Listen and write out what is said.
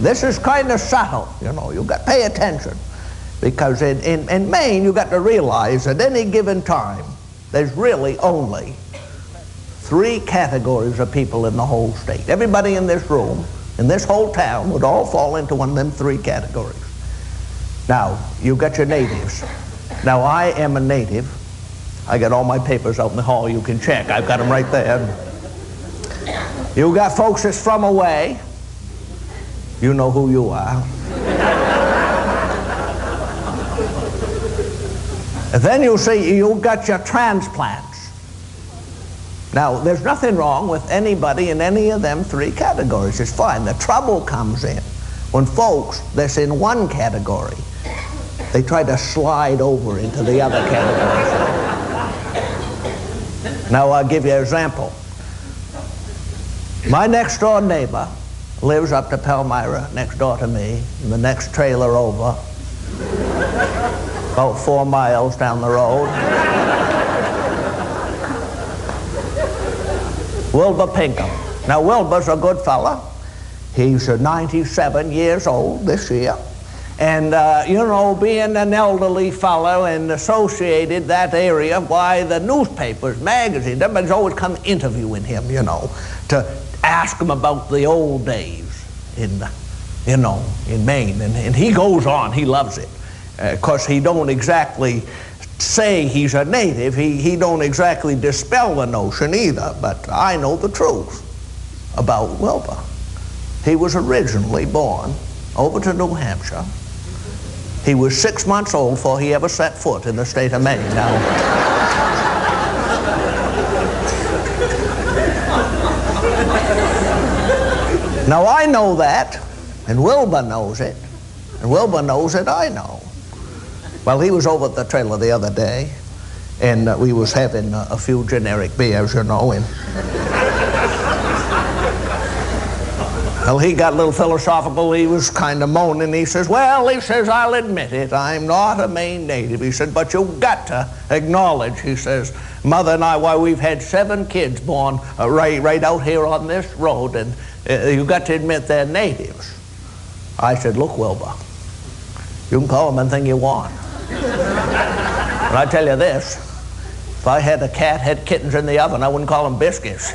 This is kind of subtle, you know. You got to pay attention. Because in Maine, you got to realize at any given time, there's really only 3 categories of people in the whole state. Everybody in this room, in this whole town, would all fall into one of them 3 categories. Now, you got your natives. Now, I am a native. I got all my papers out in the hall. You can check. I've got them right there. You got folks that's from away. You know who you are. And then you see you got your transplants. Now, there's nothing wrong with anybody in any of them 3 categories. It's fine. The trouble comes in when folks that's in one category, they try to slide over into the other category. Now, I'll give you an example. My next door neighbor lives up to Palmyra, next door to me, in the next trailer over, about 4 miles down the road. Wilbur Pinkham. Now, Wilbur's a good fella. He's 97 years old this year. And, you know, being an elderly fellow and associated that area, why the newspapers, magazines, everybody's always come interviewing him, you know, to ask him about the old days in, you know, in Maine. And he goes on, he loves it. Of course, he don't exactly say he's a native. He don't exactly dispel the notion either, but I know the truth about Wilbur. He was originally born over to New Hampshire. He was 6 months old before he ever set foot in the state of Maine. Now I know that, and Wilbur knows it, and Wilbur knows it I know. Well, he was over at the trailer the other day, and we was having a few generic beers, you know, and well, he got a little philosophical. He was kind of moaning. He says, well, he says, I'll admit it, I'm not a Maine native. He said, but you've got to acknowledge, he says, Mother and I, why, we've had 7 kids born right out here on this road, and you've got to admit they're natives. I said, look, Wilbur, you can call them anything you want. But I tell you this, if I had a cat, had kittens in the oven, I wouldn't call them biscuits.